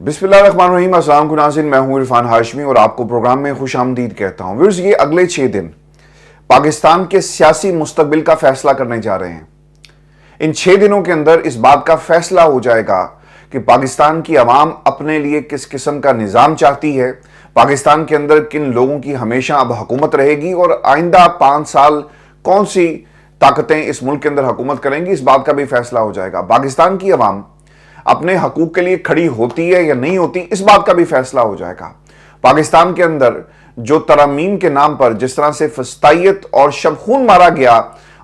बिस्मिल्लाहिर्रहमानिर्रहीम। अस्सलाम वालेकुम नाज़रीन, मैं हूं इरफान हाशमी और आपको प्रोग्राम में खुश आमदीद कहता हूं। व्यूअर्स, ये अगले 6 दिन पाकिस्तान के सियासी मुस्तकबिल का फैसला करने जा रहे हैं। इन 6 दिनों के अंदर इस बात का फैसला हो जाएगा कि पाकिस्तान की आवाम अपने लिए किस किस्म का निज़ाम चाहती है, पाकिस्तान के अंदर किन लोगों की हमेशा अब हुकूमत रहेगी और आइंदा 5 साल कौन सी ताकतें इस मुल्क के अंदर हुकूमत करेंगी, इस बात का भी फैसला हो जाएगा। पाकिस्तान की आवाम अपने हकूक के लिए खड़ी होती है या नहीं होती, इस बात का भी फैसला हो जाएगा। पाकिस्तान के अंदर जो तरमीम के नाम पर जिस तरह से फस्तायत और शबखून मारा गया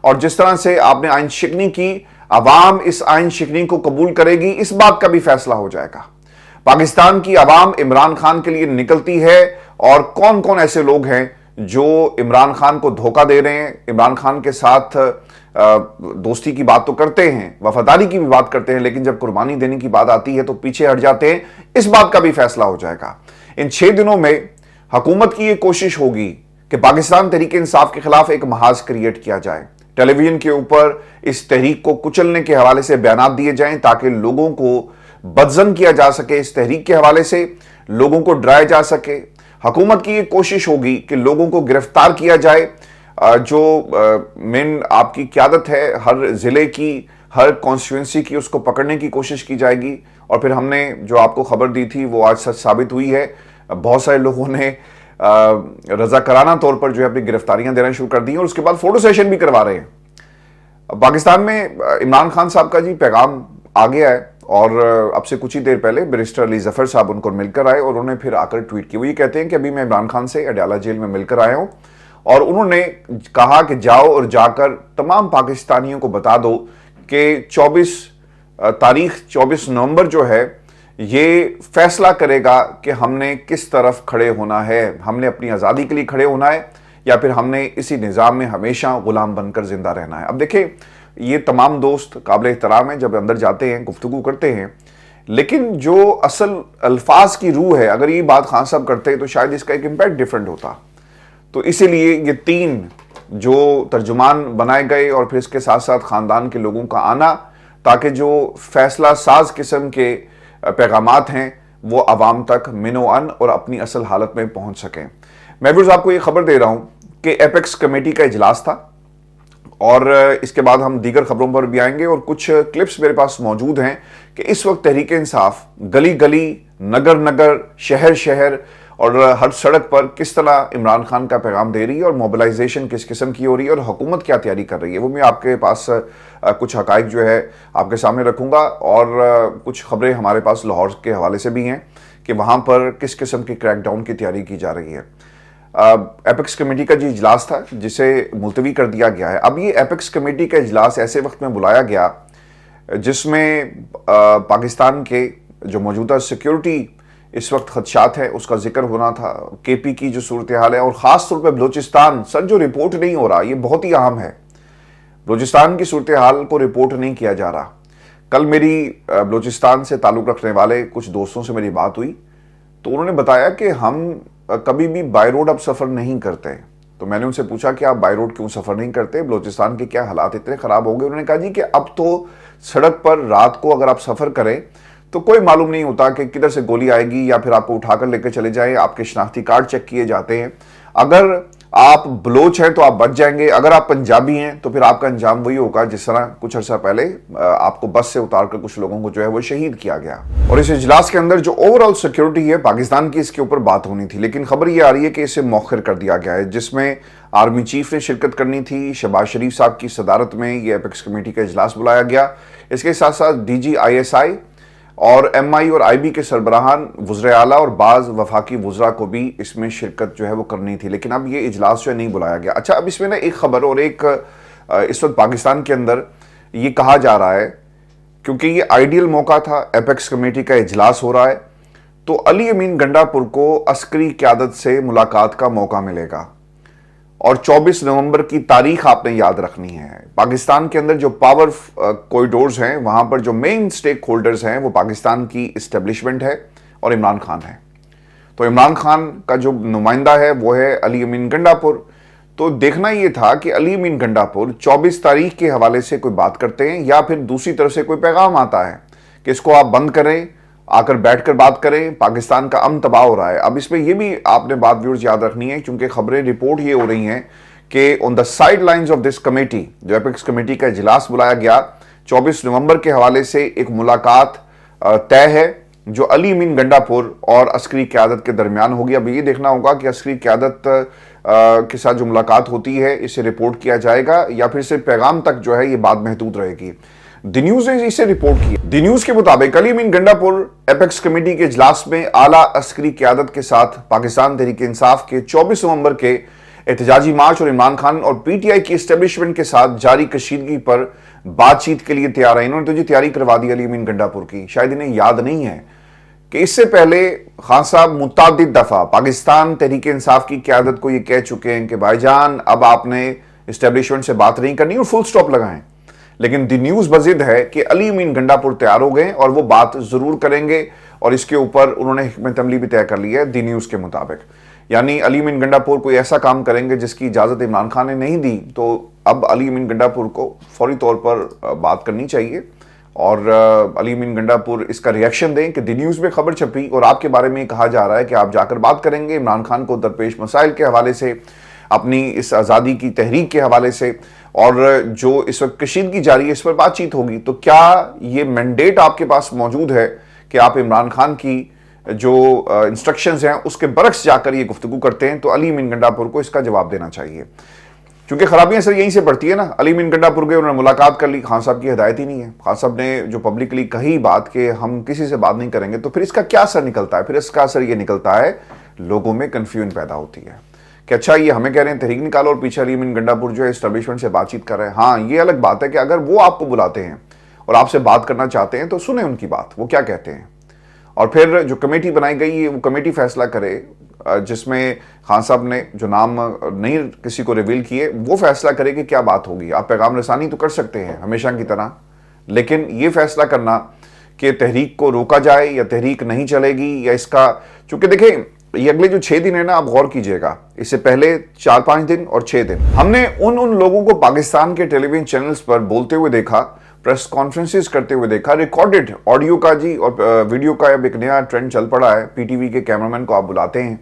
और जिस तरह से आपने आइन शिकनी की, आवाम इस आइन शिकनी को कबूल करेगी, इस बात का भी फैसला हो जाएगा। पाकिस्तान की आवाम इमरान खान के लिए निकलती है और कौन कौन ऐसे लोग हैं जो इमरान खान को धोखा दे रहे हैं, इमरान खान के साथ दोस्ती की बात तो करते हैं, वफादारी की भी बात करते हैं, लेकिन जब कुर्बानी देने की बात आती है तो पीछे हट जाते हैं, इस बात का भी फैसला हो जाएगा। इन 6 दिनों में हुकूमत की यह कोशिश होगी कि पाकिस्तान तहरीक इंसाफ के खिलाफ एक महाज क्रिएट किया जाए। टेलीविजन के ऊपर इस तहरीक को कुचलने के हवाले से बयान दिए जाएं ताकि लोगों को बदजन किया जा सके, इस तहरीक के हवाले से लोगों को डराया जा सके। हुकूमत की यह कोशिश होगी कि लोगों को गिरफ्तार किया जाए। जो मेन आपकी क़यादत है हर ज़िले की, हर कॉन्स्टिट्यूंसी की, उसको पकड़ने की कोशिश की जाएगी। और फिर हमने जो आपको खबर दी थी वो आज सच साबित हुई है। बहुत सारे लोगों ने रज़ाकाराना तौर पर जो है अपनी गिरफ्तारियां देना शुरू कर दी और उसके बाद फोटो सेशन भी करवा रहे हैं। पाकिस्तान में इमरान खान साहब का जी पैगाम आ गया है और अब से कुछ ही देर पहले बैरिस्टर अली ज़फ़र साहब उनको मिलकर आए और उन्होंने फिर आकर ट्वीट किया। वो ये कहते हैं कि अभी मैं इमरान खान से अडयाला जेल में मिलकर आया हूँ और उन्होंने कहा कि जाओ और जाकर तमाम पाकिस्तानियों को बता दो कि 24 नवंबर जो है ये फैसला करेगा कि हमने किस तरफ खड़े होना है, हमने अपनी आज़ादी के लिए खड़े होना है या फिर हमने इसी निज़ाम में हमेशा गुलाम बनकर जिंदा रहना है। अब देखिए, ये तमाम दोस्त काबिल एहतराम हैं, जब अंदर जाते हैं गुफ्तगू करते हैं, लेकिन जो असल अल्फाज की रूह है, अगर ये बात खान साहब करते हैं तो शायद इसका एक इम्पैक्ट डिफरेंट होता। तो इसीलिए ये 3 जो तर्जुमान बनाए गए और फिर इसके साथ साथ ख़ानदान के लोगों का आना, ताकि जो फैसला साज किस्म के पैगामात हैं वो आवाम तक मिनो-अन और अपनी असल हालत में पहुंच सकें। मैं भी आपको ये खबर दे रहा हूं कि एपेक्स कमेटी का इजलास था और इसके बाद हम दीगर खबरों पर भी आएंगे और कुछ क्लिप्स मेरे पास मौजूद हैं कि इस वक्त तहरीक इंसाफ गली गली, नगर नगर, शहर शहर और हर सड़क पर किस तरह इमरान खान का पैगाम दे रही है और मोबिलाइजेशन किस किस्म की हो रही है और हुकूमत क्या तैयारी कर रही है। वो मैं आपके पास कुछ हकाइक जो है आपके सामने रखूंगा और कुछ खबरें हमारे पास लाहौर के हवाले से भी हैं कि वहाँ पर किस किस्म की क्रैकडाउन की तैयारी की जा रही है। एपेक्स कमेटी का जो इजलास था जिसे मुलतवी कर दिया गया है। अब ये एपेक्स कमेटी का इजलास ऐसे वक्त में बुलाया गया जिसमें पाकिस्तान के जो मौजूदा सिक्योरिटी इस वक्त खदशात है उसका जिक्र होना था, केपी की जो सूरत हाल है और ख़ास तौर पर बलूचिस्तान। सर, जो रिपोर्ट नहीं हो रहा ये बहुत ही अहम है। बलूचिस्तान की सूरत हाल को रिपोर्ट नहीं किया जा रहा। कल मेरी बलूचिस्तान से ताल्लुक़ रखने वाले कुछ दोस्तों से मेरी बात हुई तो उन्होंने बताया कि हम कभी भी बाई रोड अब सफ़र नहीं करते। तो मैंने उनसे पूछा कि आप बाई रोड क्यों सफ़र नहीं करते, बलूचिस्तान के क्या हालात इतने ख़राब हो गए। उन्होंने कहा जी कि अब तो सड़क पर रात को अगर आप सफ़र करें तो कोई मालूम नहीं होता कि किधर से गोली आएगी या फिर आपको उठाकर लेकर चले जाए। आपके शनाख्ती कार्ड चेक किए जाते हैं। अगर आप बलोच हैं तो आप बच जाएंगे, अगर आप पंजाबी हैं तो फिर आपका अंजाम वही होगा जिस तरह कुछ अर्सा पहले आपको बस से उतार कर कुछ लोगों को जो है वो शहीद किया गया। और इस इजलास के अंदर जो ओवरऑल सिक्योरिटी है पाकिस्तान की, इसके ऊपर बात होनी थी, लेकिन खबर ये आ रही है कि इसे मौखर कर दिया गया है, जिसमें आर्मी चीफ ने शिरकत करनी थी। शहबाज शरीफ साहब की सदारत में ये एपेक्स कमेटी का इजलास बुलाया गया। इसके साथ साथ DG ISI और MI और IB के सरबराहान, वज़ीर आला और बाज़ वफाकी वज़रा को भी इसमें शिरकत जो है वो करनी थी, लेकिन अब ये इजलास जो है नहीं बुलाया गया। अच्छा, अब इसमें ना एक खबर और एक इस वक्त पाकिस्तान के अंदर ये कहा जा रहा है, क्योंकि ये आइडियल मौका था, एपेक्स कमेटी का इजलास हो रहा है तो अली अमीन गंडापुर को अस्करी क़यादत से मुलाकात का मौका मिलेगा और 24 नवंबर की तारीख आपने याद रखनी है। पाकिस्तान के अंदर जो पावर कॉरिडोर्स हैं वहां पर जो मेन स्टेक होल्डर्स हैं वो पाकिस्तान की इस्टेब्लिशमेंट है और इमरान खान है। तो इमरान खान का जो नुमाइंदा है वो है अली अमीन गंडापुर। तो देखना ये था कि अली अमीन गंडापुर 24 तारीख के हवाले से कोई बात करते हैं या फिर दूसरी तरफ से कोई पैगाम आता है कि इसको आप बंद करें آ کر بیٹھ کر بات کریں. پاکستان کا امن تباہ ہو رہا ہے. اب اس میں یہ بھی آپ نے بات ویورز یاد رکھنی ہے, کیونکہ خبریں رپورٹ یہ ہو رہی ہیں کہ on the side lines of this committee, جو اپیکس کمیٹی کا اجلاس بلایا گیا 24 نومبر کے حوالے سے ایک ملاقات طے ہے جو علی امین گنڈاپور اور عسکری قیادت کے درمیان ہوگی. اب یہ دیکھنا ہوگا کہ عسکری قیادت کے ساتھ جو ملاقات ہوتی ہے اسے رپورٹ کیا جائے گا یا پھر صرف پیغام تک جو ہے یہ بات محدود رہے گی. دی نیوز نے اسے رپورٹ کی. دی نیوز کے مطابق علی امین گنڈاپور اپیکس کمیٹی کے اجلاس میں اعلیٰ عسکری قیادت کے ساتھ پاکستان تحریک انصاف کے 24 نومبر کے احتجاجی مارچ اور عمران خان اور پی ٹی آئی کی اسٹیبلشمنٹ کے ساتھ جاری کشیدگی پر بات چیت کے لیے تیار ہیں. انہوں نے تو یہ تیاری کروا دی علی امین گنڈاپور کی. شاید انہیں یاد نہیں ہے کہ اس سے پہلے خان صاحب متعدد دفعہ پاکستان تحریک انصاف کی قیادت کو یہ کہہ چکے ہیں کہ بھائی جان اب آپ نے اسٹیبلشمنٹ سے بات نہیں کرنی اور فل سٹاپ لگائیں. لیکن دی نیوز بزد ہے کہ علی امین گنڈاپور تیار ہو گئے اور وہ بات ضرور کریں گے, اور اس کے اوپر انہوں نے حکمت عملی بھی طے کر لی ہے دی نیوز کے مطابق. یعنی علی امین گنڈاپور کوئی ایسا کام کریں گے جس کی اجازت عمران خان نے نہیں دی, تو اب علی امین گنڈاپور کو فوری طور پر بات کرنی چاہیے اور علی امین گنڈاپور اس کا ریئیکشن دیں کہ دی نیوز میں خبر چھپی اور آپ کے بارے میں یہ کہا جا رہا ہے کہ آپ جا کر بات کریں گے عمران خان کو درپیش مسائل کے حوالے سے, اپنی اس آزادی کی تحریک کے حوالے سے, اور جو اس وقت کشیدگی جاری ہے اس پر بات چیت ہوگی. تو کیا یہ مینڈیٹ آپ کے پاس موجود ہے کہ آپ عمران خان کی جو انسٹرکشنز ہیں اس کے برعکس جا کر یہ گفتگو کرتے ہیں؟ تو علی امین گنڈاپور کو اس کا جواب دینا چاہیے, کیونکہ خرابیاں سر یہیں سے بڑھتی ہے نا. علی امین گنڈاپور گئے, انہوں نے ملاقات کر لی, خان صاحب کی ہدایت ہی نہیں ہے. خان صاحب نے جو پبلکلی کہی بات کہ ہم کسی سے بات نہیں کریں گے, تو پھر اس کا کیا اثر نکلتا ہے؟ پھر اس کا اثر یہ نکلتا ہے لوگوں میں کنفیوژن پیدا ہوتی ہے کہ اچھا یہ ہمیں کہہ رہے ہیں تحریک نکالو اور پیچھے علی امین گنڈاپور جو ہے اسٹیبلشمنٹ سے بات چیت کر رہے ہیں. ہاں یہ الگ بات ہے کہ اگر وہ آپ کو بلاتے ہیں اور آپ سے بات کرنا چاہتے ہیں تو سنیں ان کی بات, وہ کیا کہتے ہیں, اور پھر جو کمیٹی بنائی گئی ہے وہ کمیٹی فیصلہ کرے, جس میں خان صاحب نے جو نام نہیں کسی کو ریویل کیے وہ فیصلہ کرے کہ کیا بات ہوگی. آپ پیغام رسانی تو کر سکتے ہیں ہمیشہ کی طرح, لیکن یہ فیصلہ کرنا کہ تحریک کو روکا جائے یا تحریک نہیں چلے گی یا اس کا, چونکہ دیکھیں یہ اگلے جو 6 دن ہے نا, آپ غور کیجئے گا, اس سے پہلے 4-5 دن اور 6 دن ہم نے ان لوگوں کو پاکستان کے ٹیلی ویژن چینلز پر بولتے ہوئے دیکھا, پریس کانفرنسز کرتے ہوئے دیکھا, ریکارڈڈ آڈیو کا جی اور ویڈیو کا اب ایک نیا ٹرینڈ چل پڑا ہے. پی ٹی وی کے کیمرامین کو آپ بلاتے ہیں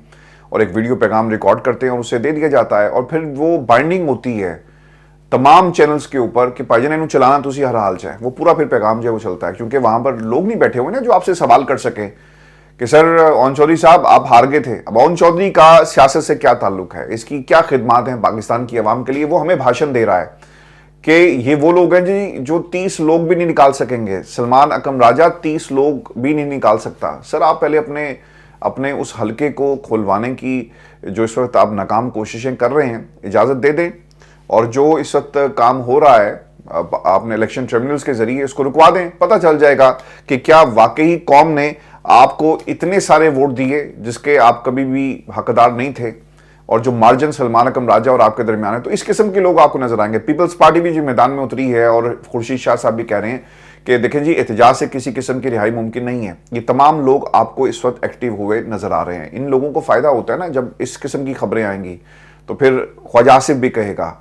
اور ایک ویڈیو پیغام ریکارڈ کرتے ہیں اور اسے دے دیا جاتا ہے, اور پھر وہ بائنڈنگ ہوتی ہے تمام چینلز کے اوپر کہ بھائی جان انہوں چلانا تو اسی ہر حال چاہے, وہ پورا پھر پیغام جو ہے وہ چلتا ہے, کیونکہ وہاں پر لوگ نہیں بیٹھے ہوئے نا جو آپ سے سوال کر سکیں کہ سر اون چودھری صاحب آپ ہار گئے تھے. اب اون چودھری کا سیاست سے کیا تعلق ہے, اس کی کیا خدمات ہیں پاکستان کی عوام کے لیے؟ وہ ہمیں بھاشن دے رہا ہے کہ یہ وہ لوگ ہیں جی جو 30 لوگ بھی نہیں نکال سکیں گے. سلمان اکرم راجہ 30 لوگ بھی نہیں نکال سکتا. سر آپ پہلے اپنے اس حلقے کو کھولوانے کی جو اس وقت آپ ناکام کوششیں کر رہے ہیں اجازت دے دیں, اور جو اس وقت کام ہو رہا ہے آپ نے الیکشن ٹریبیونلز کے ذریعے اس کو رکوا دیں. پتہ چل جائے گا کہ کیا واقعی قوم نے آپ کو اتنے سارے ووٹ دیے جس کے آپ کبھی بھی حقدار نہیں تھے, اور جو مارجن سلمان اکرم راجہ اور آپ کے درمیان ہے, تو اس قسم کے لوگ آپ کو نظر آئیں گے. پیپلز پارٹی بھی جو میدان میں اتری ہے, اور خورشید شاہ صاحب بھی کہہ رہے ہیں کہ دیکھیں جی احتجاج سے کسی قسم کی رہائی ممکن نہیں ہے. یہ تمام لوگ آپ کو اس وقت ایکٹیو ہوئے نظر آ رہے ہیں. ان لوگوں کو فائدہ ہوتا ہے نا جب اس قسم کی خبریں آئیں گی, تو پھر خواجہ آصف بھی کہے گا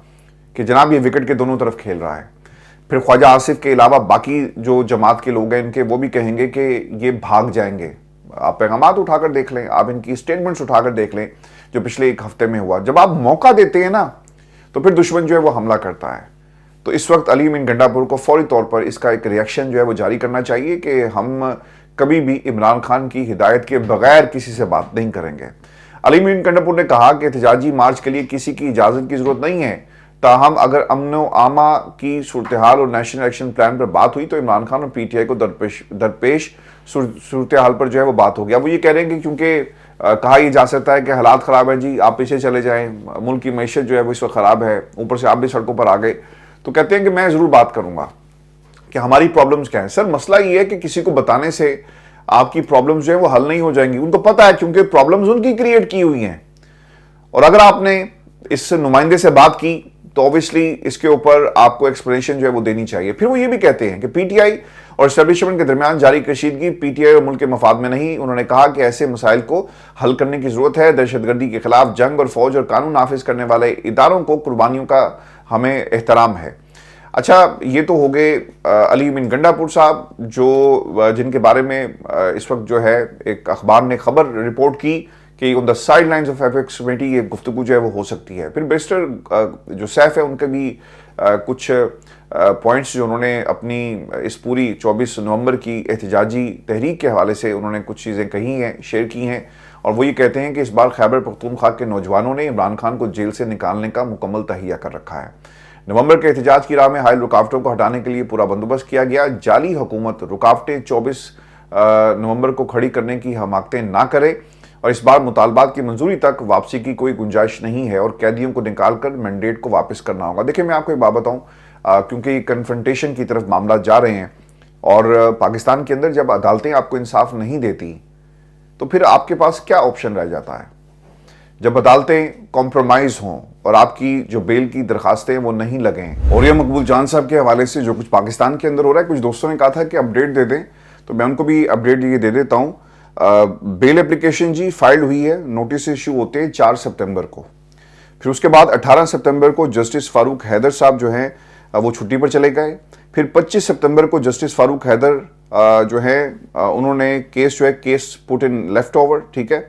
کہ جناب یہ وکٹ کے دونوں طرف کھیل رہا ہے. پھر خواجہ آصف کے علاوہ باقی جو جماعت کے لوگ ہیں ان کے, وہ بھی کہیں گے کہ یہ بھاگ جائیں گے. آپ پیغامات اٹھا کر دیکھ لیں, آپ ان کی سٹیٹمنٹس اٹھا کر دیکھ لیں جو پچھلے 1 ہفتے میں ہوا. جب آپ موقع دیتے ہیں نا تو پھر دشمن جو ہے وہ حملہ کرتا ہے. تو اس وقت علی امین گنڈاپور کو فوری طور پر اس کا ایک ریئیکشن جو ہے وہ جاری کرنا چاہیے کہ ہم کبھی بھی عمران خان کی ہدایت کے بغیر کسی سے بات نہیں کریں گے. علی امین گنڈاپور نے کہا کہ احتجاجی مارچ کے لیے کسی کی اجازت کی ضرورت نہیں ہے, تاہم اگر امن و اما کی صورتحال اور نیشنل ایکشن پلان پر بات ہوئی تو عمران خان اور پی ٹی آئی کو درپیش صورتحال پر جو ہے وہ بات ہوگی. اب وہ یہ کہہ رہے ہیں کہ کیونکہ کہا یہ جا سکتا ہے کہ حالات خراب ہیں جی, آپ پیچھے چلے جائیں, ملک کی معیشت جو ہے وہ اس وقت خراب ہے, اوپر سے آپ بھی سڑکوں پر آ گئے, تو کہتے ہیں کہ میں ضرور بات کروں گا کہ ہماری پرابلمز کیا ہیں. سر مسئلہ یہ ہے کہ کسی کو بتانے سے آپ کی پرابلمز جو ہیں وہ حل نہیں ہو جائیں گی. ان کو پتہ ہے کیونکہ پرابلمز ان کی کریٹ کی ہوئی ہیں, اور اگر آپ نے اس نمائندے سے بات کی تو اوبیسلی اس کے اوپر آپ کو ایکسپلینیشن جو ہے وہ دینی چاہیے. پھر وہ یہ بھی کہتے ہیں کہ پی ٹی آئی اور اسٹیبلشمنٹ کے درمیان جاری کشیدگی پی ٹی آئی اور ملک کے مفاد میں نہیں. انہوں نے کہا کہ ایسے مسائل کو حل کرنے کی ضرورت ہے. دہشت گردی کے خلاف جنگ اور فوج اور قانون نافذ کرنے والے اداروں کو قربانیوں کا ہمیں احترام ہے. اچھا یہ تو ہو گئے علی امین گنڈاپور صاحب، جو جن کے بارے میں اس وقت جو ہے ایک اخبار نے خبر رپورٹ کی کہ on the side lines of apex committee یہ گفتگو جو ہے وہ ہو سکتی ہے۔ پھر بیرسٹر جو سیف ہے ان کے بھی کچھ پوائنٹس جو انہوں نے اپنی اس پوری 24 نومبر کی احتجاجی تحریک کے حوالے سے انہوں نے کچھ چیزیں کہی ہیں، شیئر کی ہیں، اور وہ یہ کہتے ہیں کہ اس بار خیبر پختونخوا کے نوجوانوں نے عمران خان کو جیل سے نکالنے کا مکمل تہیہ کر رکھا ہے۔ نومبر کے احتجاج کی راہ میں حائل رکاوٹوں کو ہٹانے کے لیے پورا بندوبست کیا گیا۔ جعلی حکومت رکاوٹیں 24 نومبر کو کھڑی کرنے کی حماقتیں نہ کرے، اور اس بار مطالبات کی منظوری تک واپسی کی کوئی گنجائش نہیں ہے، اور قیدیوں کو نکال کر مینڈیٹ کو واپس کرنا ہوگا۔ دیکھیں میں آپ کو ایک بات بتاؤں، کیونکہ یہ کنفرنٹیشن کی طرف معاملات جا رہے ہیں، اور پاکستان کے اندر جب عدالتیں آپ کو انصاف نہیں دیتی تو پھر آپ کے پاس کیا آپشن رہ جاتا ہے؟ جب عدالتیں کمپرومائز ہوں اور آپ کی جو بیل کی درخواستیں وہ نہیں لگیں۔ اوریہ مقبول جان صاحب کے حوالے سے جو کچھ پاکستان کے اندر ہو رہا ہے، کچھ دوستوں نے کہا تھا کہ اپڈیٹ دے دیں، تو میں ان کو بھی اپڈیٹ یہ دے دیتا ہوں۔ بیل اپلیکیشن جی فائل ہوئی ہے، نوٹس ایشو ہوتے ہیں 4 سپتمبر کو، پھر اس کے بعد 18 سپتمبر کو جسٹس فاروق حیدر صاحب جو ہیں وہ چھٹی پر چلے گئے، پھر 25 سپتمبر کو جسٹس فاروق حیدر جو ہیں انہوں نے کیس پٹ ان لیفٹ اوور، ٹھیک ہے۔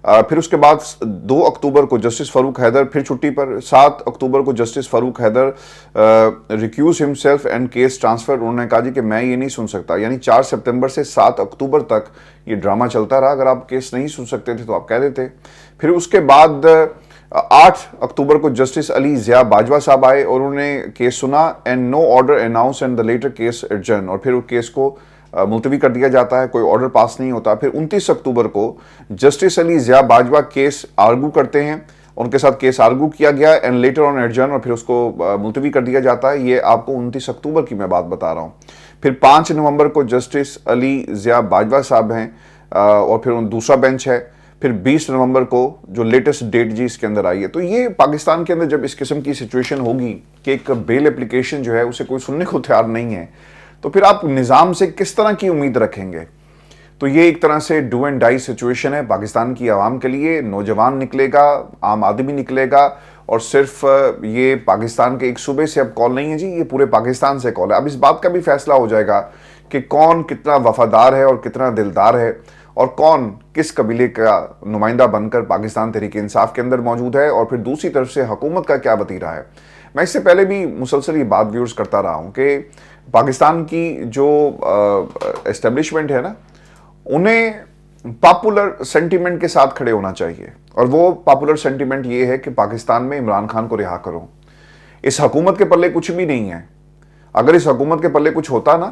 پھر اس کے بعد 2 اکتوبر کو جسٹس فاروق حیدر پھر چھٹی پر، 7 اکتوبر کو justice Farooq Haider recuse himself and case transfer, انہوں نے کہا جی کہ میں یہ نہیں سن سکتا، یعنی 4 سپتمبر سے 7 اکتوبر تک یہ ڈرامہ چلتا رہا۔ اگر آپ کیس نہیں سن سکتے تھے تو آپ کہہ دیتے۔ پھر اس کے بعد 8 اکتوبر کو جسٹس علی ضیاء باجوہ صاحب آئے اور انہوں نے کیس سنا، and no order announce and the later case adjourn, اور پھر اس کیس کو ملتوی کر دیا جاتا ہے، کوئی آرڈر پاس نہیں ہوتا۔ پھر 29 اکتوبر کو جسٹس علی ضیاء باجوہ کیس آرگو کرتے ہیں، ان کے ساتھ کیس آرگو کیا گیا، اینڈ لیٹر آن ایڈجرن، اور پھر اس کو ملتوی کر دیا جاتا ہے۔ یہ آپ کو 29 اکتوبر کی میں بات بتا رہا ہوں۔ پھر 5 نومبر کو جسٹس علی ضیاء باجوہ صاحب ہیں، اور پھر دوسرا بینچ ہے۔ پھر 20 نومبر کو جو لیٹسٹ ڈیٹ جی اس کے اندر آئی ہے۔ تو یہ پاکستان کے اندر جب اس قسم کی سچویشن ہوگی کہ ایک بیل اپلیکیشن جو ہے اسے کوئی سننے کو تیار نہیں ہے، تو پھر آپ نظام سے کس طرح کی امید رکھیں گے؟ تو یہ ایک طرح سے ڈو اینڈ ڈائی سچویشن ہے پاکستان کی عوام کے لیے۔ نوجوان نکلے گا، عام آدمی نکلے گا، اور صرف یہ پاکستان کے ایک صوبے سے اب کال نہیں ہے جی، یہ پورے پاکستان سے کال ہے۔ اب اس بات کا بھی فیصلہ ہو جائے گا کہ کون کتنا وفادار ہے اور کتنا دلدار ہے، اور کون کس قبیلے کا نمائندہ بن کر پاکستان تحریک انصاف کے اندر موجود ہے، اور پھر دوسری طرف سے حکومت کا کیا وتیرہ ہے۔ میں اس سے پہلے بھی مسلسل یہ بات ویورز کرتا رہا ہوں کہ پاکستان کی جو اسٹیبلشمنٹ ہے نا، انہیں پاپولر سینٹیمنٹ کے ساتھ کھڑے ہونا چاہیے، اور وہ پاپولر سینٹیمنٹ یہ ہے کہ پاکستان میں عمران خان کو رہا کرو۔ اس حکومت کے پلے کچھ بھی نہیں ہے۔ اگر اس حکومت کے پلے کچھ ہوتا نا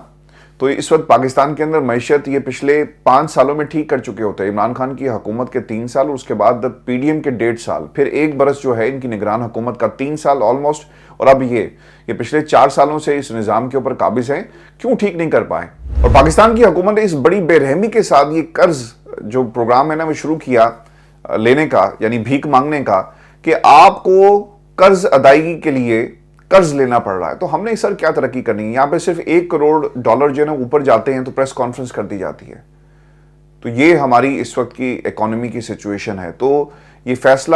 تو اس وقت پاکستان کے اندر معیشت یہ پچھلے 5 سالوں میں ٹھیک کر چکے ہوتے ہیں۔ عمران خان کی حکومت کے 3 سال، اور اس کے بعد پی ڈی ایم کے 1.5 سال، پھر 1 برس جو ہے ان کی نگران حکومت کا 3 سال آلموسٹ، اور اب یہ پچھلے 4 سالوں سے اس نظام کے اوپر قابض ہیں، کیوں ٹھیک نہیں کر پائے؟ اور پاکستان کی حکومت نے اس بڑی بے رحمی کے ساتھ یہ قرض جو پروگرام ہے نا وہ شروع کیا لینے کا، یعنی بھیک مانگنے کا، کہ آپ کو قرض ادائیگی کے لیے قرض لینا پڑ رہا ہے۔ تو ہم نے سر کیا ترقی کرنی ہے؟ یہاں پہ صرف $1 کروڑ جو ہے نا اوپر جاتے ہیں تو پریس کانفرنس کر دی جاتی ہے۔ تو یہ ہماری اس وقت کی اکانومی کی سچویشن ہے۔ تو یہ فیصلہ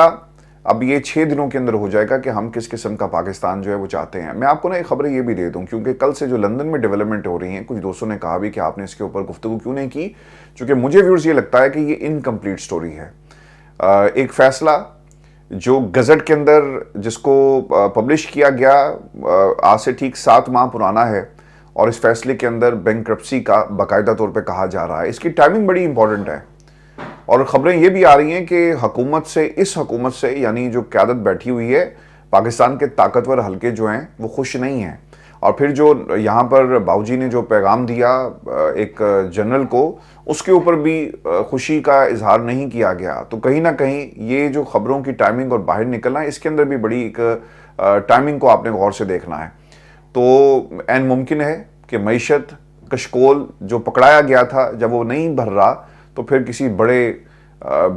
اب یہ 6 دنوں کے اندر ہو جائے گا کہ ہم کس قسم کا پاکستان جو ہے وہ چاہتے ہیں۔ میں آپ کو نا ایک خبر یہ بھی دے دوں، کیونکہ کل سے جو لندن میں ڈیولپمنٹ ہو رہی ہیں، کچھ دوستوں نے کہا بھی کہ آپ نے اس کے اوپر گفتگو کیوں نہیں کی، چونکہ مجھے ویورز یہ لگتا ہے کہ یہ انکمپلیٹ سٹوری ہے۔ ایک فیصلہ جو گزٹ کے اندر جس کو پبلش کیا گیا آج سے ٹھیک 7 ماہ پرانا ہے، اور اس فیصلے کے اندر بینکرپسی کا باقاعدہ طور پہ کہا جا رہا ہے۔ اس کی ٹائمنگ بڑی امپورٹنٹ ہے، اور خبریں یہ بھی آ رہی ہیں کہ اس حکومت سے یعنی جو قیادت بیٹھی ہوئی ہے، پاکستان کے طاقتور حلقے جو ہیں وہ خوش نہیں ہیں۔ اور پھر جو یہاں پر باؤجی نے جو پیغام دیا ایک جنرل کو، اس کے اوپر بھی خوشی کا اظہار نہیں کیا گیا۔ تو کہیں نہ کہیں یہ جو خبروں کی ٹائمنگ اور باہر نکلنا ہے، اس کے اندر بھی بڑی ایک ٹائمنگ کو آپ نے غور سے دیکھنا ہے۔ تو عین ممکن ہے کہ معیشت کشکول جو پکڑایا گیا تھا جب وہ نہیں بھر رہا، تو پھر کسی بڑے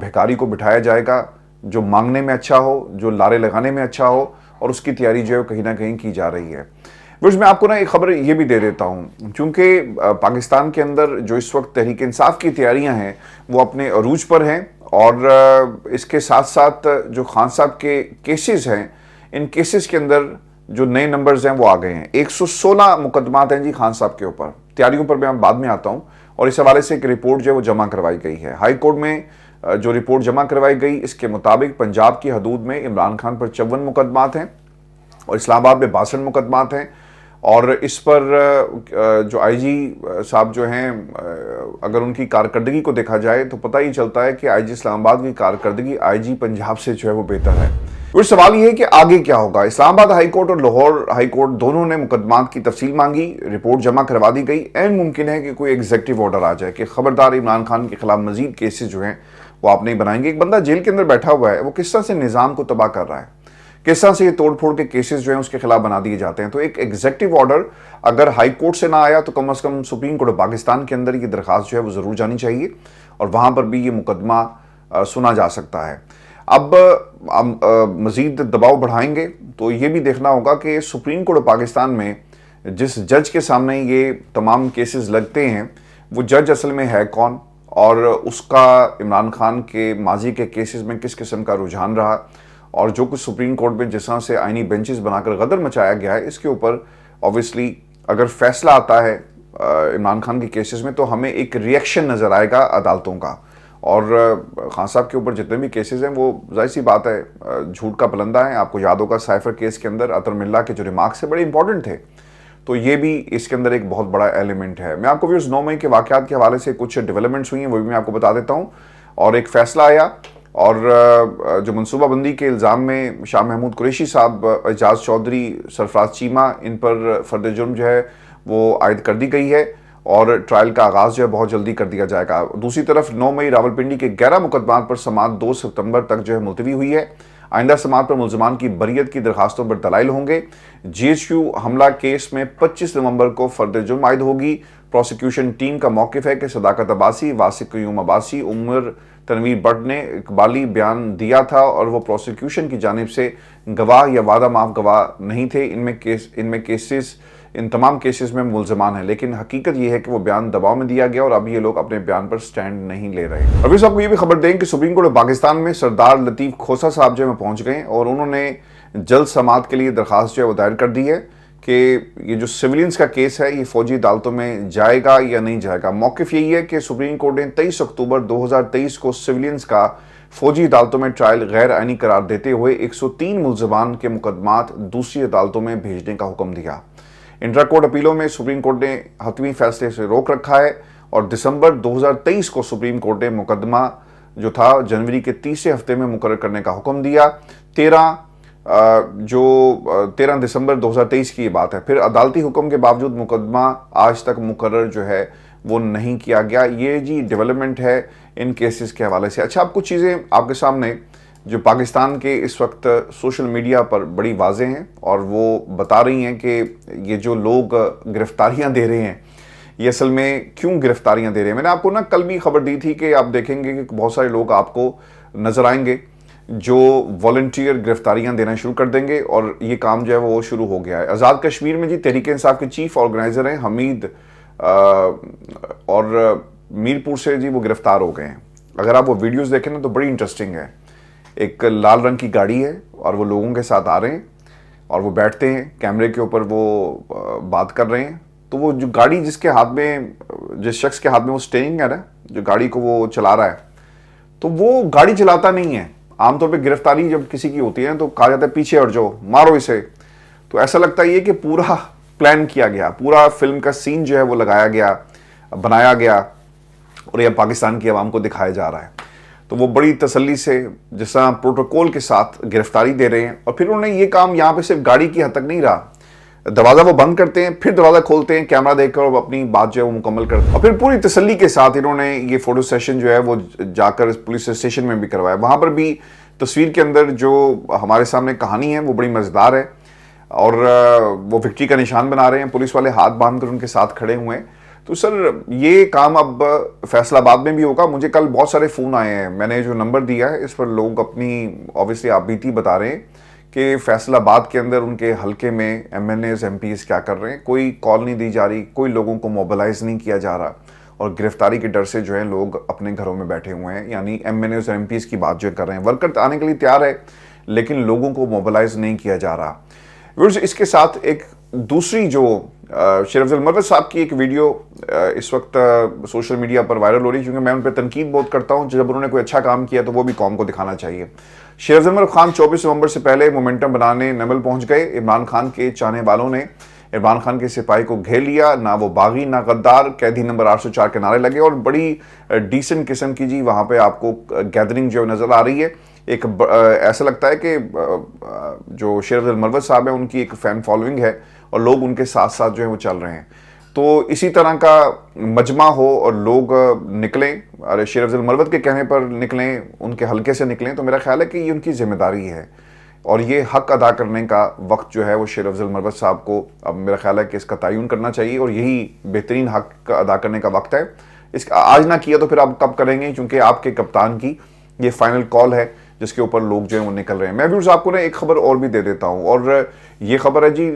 بھکاری کو بٹھایا جائے گا جو مانگنے میں اچھا ہو، جو لارے لگانے میں اچھا ہو، اور اس کی تیاری جو ہے کہیں نہ کہیں کی جا رہی ہے۔ میں آپ کو نا ایک خبر یہ بھی دے دیتا ہوں، چونکہ پاکستان کے اندر جو اس وقت تحریک انصاف کی تیاریاں ہیں وہ اپنے عروج پر ہیں، اور اس کے ساتھ ساتھ جو خان صاحب کے کیسز ہیں، ان کیسز کے اندر जो नए नंबर्स हैं वो आ गए हैं। 116 मुकदमात हैं जी खान साहब के ऊपर। तैयारियों पर मैं बाद में आता हूं, और इस हवाले से एक रिपोर्ट जो है वो जमा करवाई गई है हाई कोर्ट में। जो रिपोर्ट जमा करवाई गई, इसके मुताबिक पंजाब की हदूद में इमरान खान पर 54 मुकदमात हैं और इस्लामाबाद में 62 मुकदमात हैं। और इस पर जो आईजी साहब जो हैं, अगर उनकी कारकर्दगी को देखा जाए तो पता ही चलता है कि आईजी इस्लामाबाद की कारकर्दगी आईजी पंजाब से जो है वो बेहतर है। फिर सवाल ये है कि आगे क्या होगा। इस्लामाबाद हाई कोर्ट और लाहौर हाई कोर्ट दोनों ने मुकदमात की तफसील मांगी, रिपोर्ट जमा करवा दी गई। एंड मुमकिन है कि कोई एग्जीक्यूटिव ऑर्डर आ जाए कि खबरदार इमरान खान के खिलाफ मजीद केसेस जो हैं वो आप नहीं बनाएंगे। एक बंदा जेल के अंदर बैठा हुआ है, वो किस तरह से निज़ाम को तबाह कर रहा है, किस तरह से ये तोड़ फोड़ के केसेस जो हैं उसके खिलाफ बना दिए जाते हैं। तो एक एग्जीक्यूटिव ऑर्डर अगर हाई कोर्ट से ना आया तो कम से कम सुप्रीम कोर्ट पाकिस्तान के अंदर ये दरखास्त जो है वो ज़रूर जानी चाहिए और वहाँ पर भी ये मुकदमा सुना जा सकता है। अब मज़ीद दबाव बढ़ाएंगे तो ये भी देखना होगा कि सुप्रीम कोर्ट पाकिस्तान में जिस जज के सामने ये तमाम केसेस लगते हैं वो जज असल में है कौन, और उसका इमरान खान के माजी के केसेस में किस किस्म का रुझान रहा, और जो कुछ सुप्रीम कोर्ट में जिस तरह से आईनी बेंचेस बनाकर गदर मचाया गया है, इसके ऊपर ऑब्वियसली अगर फैसला आता है इमरान खान के केसेस में तो हमें एक रिएक्शन नज़र आएगा अदालतों का। और खान साहब के ऊपर जितने भी केसेस हैं वो जाहिर सी बात है झूठ का पलंदा है। आपको याद होगा साइफर केस के अंदर अतर मिल्ला के जो रिमार्क्स थे बड़े इंपॉर्टेंट थे, तो ये भी इसके अंदर एक बहुत बड़ा एलिमेंट है। मैं आपको व्यूअर्स 9 मई के वाक़यात के हवाले से कुछ डेवलपमेंट्स हुई हैं वो भी मैं आपको बता देता हूँ। और एक फ़ैसला आया, और जो मनसूबाबंदी के इल्ज़ाम में शाह महमूद कुरैशी साहब, एजाज चौधरी, सरफराज चीमा, इन पर फर्द जुर्म जो है वो आयद कर दी गई है और ट्रायल का आगाज़ जो है बहुत जल्दी कर दिया जाएगा। दूसरी तरफ 9 मई रावलपिंडी के 11 मुकदमात पर समाअत 2 सितंबर तक जो है मुलतवी हुई है। आइंदा समाअत पर मुलजमान की बरियत की दरखास्तों पर दलाइल होंगे। GHQ हमला केस में 25 नवंबर को फर्द जुर्म आयद होगी। प्रोसिक्यूशन टीम का मौक़िफ़ है कि सदाकत अब्बासी, वासिक क़य्यूम अब्बासी, उमर तनवीर बट ने इकबाली बयान दिया था और वो प्रोसिक्यूशन की जानिब से गवाह या वादा माफ गवाह नहीं थे। इन तमाम केसेस में मुलजमान है, लेकिन हकीकत यह है कि वो बयान दबाव में दिया गया और अब ये लोग अपने बयान पर स्टैंड नहीं ले रहे। अभी आपको ये भी खबर दें कि सुप्रीम कोर्ट पाकिस्तान में सरदार लतीफ़ खोसा साहब जो है पहुंच गए और उन्होंने जल्द समाअत के लिए दरखास्त जो है वो दायर कर दी है कि ये जो सिविलियंस का केस है ये फौजी अदालतों में जाएगा या नहीं जाएगा। मौक़िफ़ यही है कि सुप्रीम कोर्ट ने 23 अक्टूबर 2023 को सिविलियंस का फौजी अदालतों में ट्रायल गैर आइनी करार देते हुए 103 मुलजमान के मुकदमात दूसरी अदालतों में भेजने का हुक्म दिया। इंट्रा कोर्ट अपीलों में सुप्रीम कोर्ट ने हतमी फैसले से रोक रखा है और दिसंबर 2023 को सुप्रीम कोर्ट ने मुकदमा जो था जनवरी के तीसरे हफ्ते में मुकर्रर करने का हुक्म दिया। 13 दिसंबर 2023 की ये बात है। फिर अदालती हुक्म के बावजूद मुकदमा आज तक मुकर्रर जो है वो नहीं किया गया। ये जी डेवलपमेंट है इन केसेस के हवाले से। अच्छा, अब कुछ चीज़ें आपके सामने जो पाकिस्तान के इस वक्त सोशल मीडिया पर बड़ी वाज़ेह हैं और वो बता रही हैं कि ये जो लोग गिरफ्तारियां दे रहे हैं ये असल में क्यों गिरफ्तारियां दे रहे हैं। मैंने आपको ना कल भी खबर दी थी कि आप देखेंगे कि बहुत सारे लोग आपको नज़र आएंगे जो वॉलंटियर गिरफ्तारियां देना शुरू कर देंगे और ये काम जो है वो शुरू हो गया है। आज़ाद कश्मीर में जी तहरीक इंसाफ के चीफ ऑर्गेनाइज़र हैं हमीद और मीरपुर से जी वो गिरफ्तार हो गए हैं। अगर आप वो वीडियोज़ देखें ना तो बड़ी इंटरेस्टिंग है। एक लाल रंग की गाड़ी है और वो लोगों के साथ आ रहे हैं और वो बैठते हैं, कैमरे के ऊपर वो बात कर रहे हैं। तो वो जो गाड़ी जिसके हाथ में, जिस शख्स के हाथ में वो स्टीयरिंग है ना, जो गाड़ी को वो चला रहा है, तो वो गाड़ी चलाता नहीं है। आमतौर पे गिरफ्तारी जब किसी की होती है तो कहा जाता है पीछे हट जाओ, मारो इसे। तो ऐसा लगता है कि पूरा प्लान किया गया, पूरा फिल्म का सीन जो है वो लगाया गया, बनाया गया और यह पाकिस्तान की आवाम को दिखाया जा रहा है। तो वो बड़ी तसल्ली से जिस तरह प्रोटोकॉल के साथ गिरफ्तारी दे रहे हैं। और फिर उन्होंने ये काम यहाँ पे सिर्फ गाड़ी की हद तक नहीं रहा, दरवाज़ा वो बंद करते हैं, फिर दरवाज़ा खोलते हैं, कैमरा देखकर और अपनी बात जो है वो मुकम्मल करते हैं। और फिर पूरी तसल्ली के साथ इन्होंने ये फ़ोटो सेशन जो है वो जाकर पुलिस स्टेशन में भी करवाया। वहाँ पर भी तस्वीर के अंदर जो हमारे सामने कहानी है वो बड़ी मज़ेदार है और वो विक्ट्री का निशान बना रहे हैं, पुलिस वाले हाथ बांध कर उनके साथ खड़े हुए हैं। तो सर ये काम अब फैसलाबाद में भी होगा। मुझे कल बहुत सारे फ़ोन आए हैं, मैंने जो नंबर दिया है इस पर लोग अपनी ऑब्वियसली आप बीती बता रहे हैं कि फैसलाबाद के अंदर उनके हलके में MNAs MPs क्या कर रहे हैं। कोई कॉल नहीं दी जा रही, कोई लोगों को मोबिलाइज नहीं किया जा रहा और गिरफ्तारी के डर से जो है लोग अपने घरों में बैठे हुए हैं। यानी MNAs MPs की बात जो कर रहे हैं, वर्कर आने के लिए तैयार है लेकिन लोगों को मोबिलाइज नहीं किया जा रहा। व्यूअर्स, इसके साथ एक दूसरी जो शेर अफजल मरवत साहब की एक वीडियो इस वक्त सोशल मीडिया पर वायरल हो रही है, क्योंकि मैं उन पर तनकीद बहुत करता हूं। जब उन्होंने कोई अच्छा काम किया तो वो भी कौम को दिखाना चाहिए। शेर अफजल मरवत खान 24 नवंबर से पहले मोमेंटम बनाने नमल पहुंच गए। इमरान खान के चाहने वालों ने इमरान खान के सिपाही को घेर लिया। ना वो बागी ना गद्दार, कैदी नंबर 804 के नारे लगे और बड़ी डिसेंट किस्म की जी वहाँ पे आपको गैदरिंग जो नज़र आ रही है। एक ऐसा लगता है कि जो शेर अफजल मरवत साहब हैं उनकी एक फ़ैन फॉलोइंग है और लोग उनके साथ साथ जो है वो चल रहे हैं। तो इसी तरह का मजमा हो और लोग निकलें, अरे शेर अफजल मरवत के कहने पर निकलें, उनके हल्के से निकलें, तो मेरा ख्याल है कि ये उनकी जिम्मेदारी है और ये हक अदा करने का वक्त जो है वो शेर अफजल मरवत साहब को अब मेरा ख्याल है कि इसका तयन करना चाहिए और यही बेहतरीन हक अदा करने का वक्त है। इसका आज ना किया तो फिर आप कब करेंगे, क्योंकि आपके कप्तान की ये फाइनल कॉल है जिसके ऊपर लोग जो है वो निकल रहे हैं। मैं व्यूअर्स आपको ना एक खबर और भी दे देता हूँ, और ये खबर है जी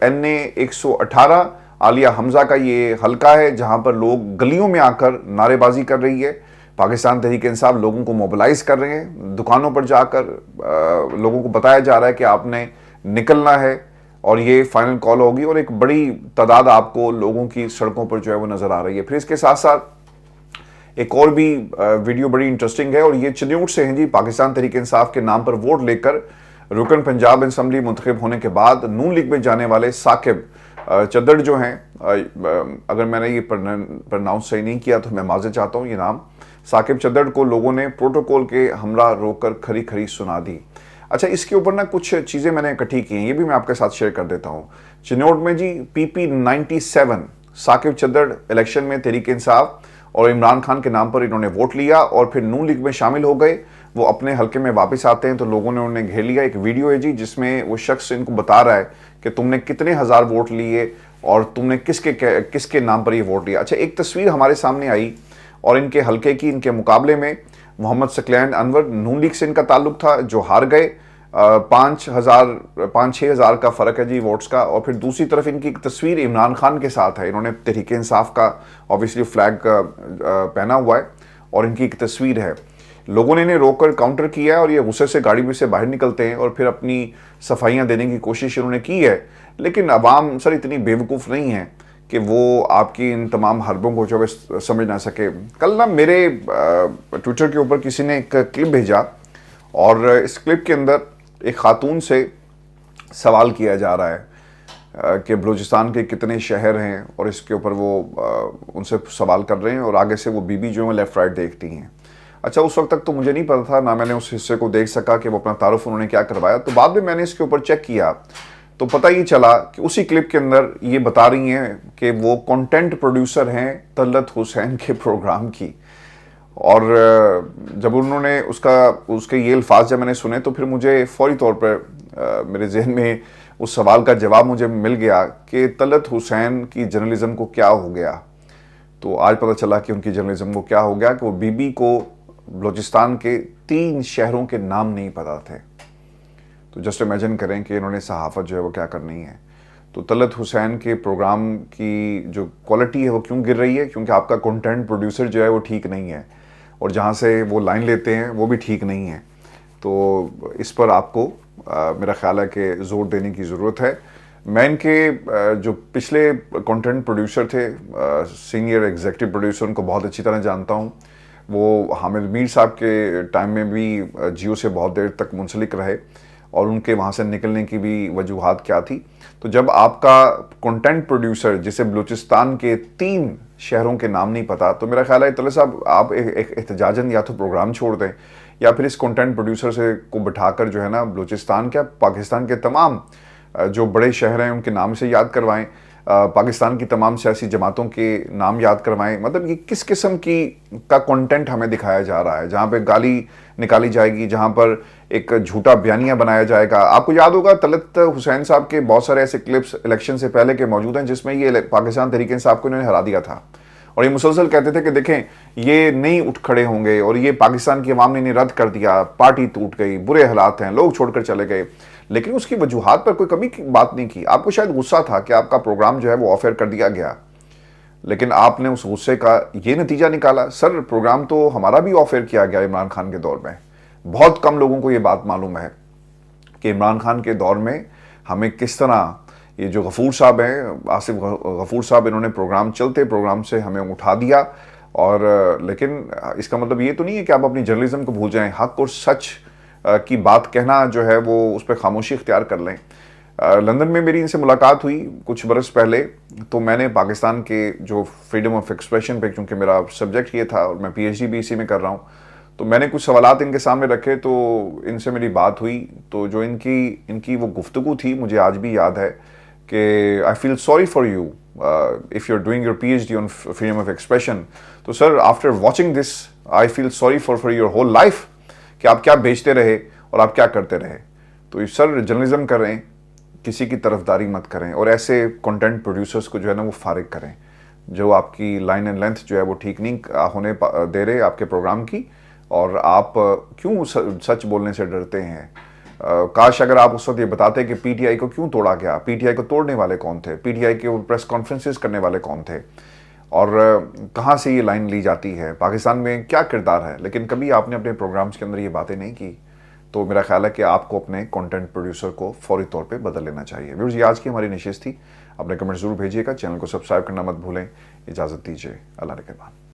NA 118 आलिया हमजा का ये हलका है जहाँ पर लोग गलियों में आकर नारेबाजी कर रही है। पाकिस्तान तहरीक इंसाफ लोगों को मोबिलाइज कर रहे हैं, दुकानों पर जाकर लोगों को बताया जा रहा है कि आपने निकलना है और ये फाइनल कॉल होगी, और एक बड़ी तादाद आपको लोगों की सड़कों पर जो है वो नज़र आ रही है। फिर इसके साथ साथ एक और भी वीडियो बड़ी इंटरेस्टिंग है और ये चिन्यूट से हैं जी। पाकिस्तान तहरीक इंसाफ के नाम पर वोट लेकर रुकन पंजाब असम्बली मुंतखब होने के बाद नून लीग में जाने वाले साकिब चद्दड़ जो हैं, अगर मैंने ये प्रनाउंस सही नहीं किया तो मैं माज़रत चाहता हूँ, ये नाम साकिब चद्दड़ को लोगों ने प्रोटोकॉल के हमला रोककर खरी खरी सुना दी। अच्छा, इसके ऊपर ना कुछ चीज़ें मैंने इकट्ठी की हैं, ये भी मैं आपके साथ शेयर कर देता हूँ। चिन्नौट में जी PP 97 साकिब चद्दड़ इलेक्शन में तहरीक इंसाफ और इमरान खान के नाम पर इन्होंने वोट लिया और फिर नून लीग में शामिल हो गए। वो अपने हलके में वापस आते हैं तो लोगों ने उन्हें घेर लिया। एक वीडियो है जी जिसमें वो शख्स इनको बता रहा है कि तुमने कितने हज़ार वोट लिए और तुमने किसके नाम पर ये वोट लिया। अच्छा, एक तस्वीर हमारे सामने आई और इनके हलके की, इनके मुकाबले में मोहम्मद सकलैन अनवर नून लीग से इनका ताल्लुक था जो हार गए। 5-6 हज़ार का फ़र्क है जी वोट्स का। और फिर दूसरी तरफ इनकी एक तस्वीर इमरान खान के साथ है, इन्होंने तहरीक इंसाफ का ऑब्वियसली फ्लैग पहना हुआ है और इनकी एक तस्वीर है। लोगों ने इन्हें रोककर काउंटर किया है और ये गुस्से से गाड़ी में से बाहर निकलते हैं और फिर अपनी सफाइयाँ देने की कोशिश इन्होंने की है। लेकिन अवाम सर इतनी बेवकूफ़ नहीं है कि वो आपकी इन तमाम हरबों को जो है समझ ना सके। कल ना मेरे ट्विटर के ऊपर किसी ने एक क्लिप भेजा और इस क्लिप के अंदर एक खातून से सवाल किया जा रहा है कि बलूचिस्तान के कितने शहर हैं, और इसके ऊपर वो उनसे सवाल कर रहे हैं और आगे से वो बीबी जो है लेफ़्ट राइट देखती हैं। अच्छा, उस वक्त तक तो मुझे नहीं पता था, ना मैंने उस हिस्से को देख सका कि वो अपना तारुफ उन्होंने क्या करवाया। तो बाद में मैंने इसके ऊपर चेक किया तो पता ये चला कि उसी क्लिप के अंदर ये बता रही हैं कि वो कंटेंट प्रोड्यूसर हैं तलत हुसैन के प्रोग्राम की। और जब उन्होंने उसके ये अल्फाज जब मैंने सुने तो फिर मुझे फौरी तौर पर मेरे जहन में उस सवाल का जवाब मुझे मिल गया कि तलत हुसैन की जर्नलिज़म को क्या हो गया। तो आज पता चला कि उनकी जर्नलिज़म को क्या हो गया कि वो बीबी को बलूचिस्तान के 3 शहरों के नाम नहीं पता थे। तो जस्ट इमेजिन करें कि इन्होंने सहाफ़त जो है वो क्या करनी है। तो तलत हुसैन के प्रोग्राम की जो क्वालिटी है वो क्यों गिर रही है, क्योंकि आपका कंटेंट प्रोड्यूसर जो है वो ठीक नहीं है और जहाँ से वो लाइन लेते हैं वो भी ठीक नहीं है। तो इस पर आपको मेरा ख्याल है कि ज़ोर देने की ज़रूरत है। मैं इनके जो पिछले कंटेंट प्रोड्यूसर थे, सीनियर एग्जीक्यूटिव प्रोड्यूसर, उनको बहुत अच्छी तरह जानता हूँ। वो हामिद मीर साहब के टाइम में भी जियो से बहुत देर तक मुंसलिक रहे और उनके वहाँ से निकलने की भी वजूहात क्या थी। तो जब आपका कंटेंट प्रोड्यूसर जिसे बलूचिस्तान के 3 शहरों के नाम नहीं पता, तो मेरा ख्याल है तले साहब आप एक एहतजाजन या तो प्रोग्राम छोड़ दें या फिर इस कंटेंट प्रोड्यूसर से को बिठाकर जो है ना बलूचिस्तान क्या पाकिस्तान के तमाम जो बड़े शहर हैं उनके नाम से याद करवाएं, पाकिस्तान की तमाम सियासी जमातों के नाम याद करवाएं। मतलब ये किस किस्म का कंटेंट हमें दिखाया जा रहा है, जहाँ पे गाली निकाली जाएगी, जहाँ पर एक झूठा बयानिया बनाया जाएगा। आपको याद होगा तलत हुसैन साहब के बहुत सारे ऐसे क्लिप्स इलेक्शन से पहले के मौजूद हैं जिसमें ये पाकिस्तान तहरीक इंसाफ को इन्होंने हरा दिया था और ये मुसलसल कहते थे कि देखें ये नहीं उठ खड़े होंगे और ये पाकिस्तान की अवाम ने इन्हें रद्द कर दिया, पार्टी टूट गई, बुरे हालात हैं, लोग छोड़कर चले गए। लेकिन उसकी वजूहात पर कोई कभी की बात नहीं की। आपको शायद गुस्सा था कि आपका प्रोग्राम जो है वो ऑफ एयर कर दिया गया, लेकिन आपने उस गुस्से का ये नतीजा निकाला, सर प्रोग्राम तो हमारा भी ऑफ एयर किया गया इमरान खान के दौर में। बहुत कम लोगों को ये बात मालूम है कि इमरान खान के दौर में ہمیں کس طرح یہ جو غفور صاحب ہیں، آصف غفور صاحب، انہوں نے پروگرام چلتے پروگرام سے ہمیں اٹھا دیا. اور لیکن اس کا مطلب یہ تو نہیں ہے کہ آپ اپنی جرنلزم کو بھول جائیں. حق اور سچ کی بات کہنا جو ہے وہ اس پہ خاموشی اختیار کر لیں. لندن میں میری ان سے ملاقات ہوئی کچھ برس پہلے، تو میں نے پاکستان کے جو فریڈم آف ایکسپریشن پہ، چونکہ میرا سبجیکٹ یہ تھا اور میں پی ایچ ڈی بھی اسی میں کر رہا ہوں، تو میں نے کچھ سوالات ان کے سامنے رکھے. تو ان سے میری بات ہوئی، تو جو ان کی وہ گفتگو تھی مجھے آج بھی یاد ہے کہ I feel sorry for you if you are doing your P H D on freedom of expression. تو sir after watching this I feel sorry for your whole life, کہ آپ کیا بھیجتے رہے اور آپ کیا کرتے رہے. تو سر جرنلزم کریں، کسی کی طرفداری مت کریں، اور ایسے کنٹینٹ پروڈیوسرز کو جو ہے نا وہ فارغ کریں جو آپ کی لائن اینڈ لینتھ جو ہے وہ ٹھیک نہیں ہونے دے رہے آپ کے پروگرام کی. اور آپ کیوں سچ بولنے سے ڈرتے ہیں؟ کاش اگر آپ اس وقت یہ بتاتے کہ پی ٹی آئی کو کیوں توڑا گیا، پی ٹی آئی کو توڑنے والے کون تھے، پی ٹی آئی کے پریس کانفرنسز کرنے والے کون تھے، اور کہاں سے یہ لائن لی جاتی ہے، پاکستان میں کیا کردار ہے. لیکن کبھی آپ نے اپنے پروگرامز کے اندر یہ باتیں نہیں کی. تو میرا خیال ہے کہ آپ کو اپنے کنٹینٹ پروڈیوسر کو فوری طور پہ بدل لینا چاہیے. ویورز، یہ آج کی ہماری نشست تھی. اپنے کمنٹ ضرور بھیجیے گا، چینل کو سبسکرائب کرنا مت بھولیں. اجازت دیجیے، اللہ نگہبان.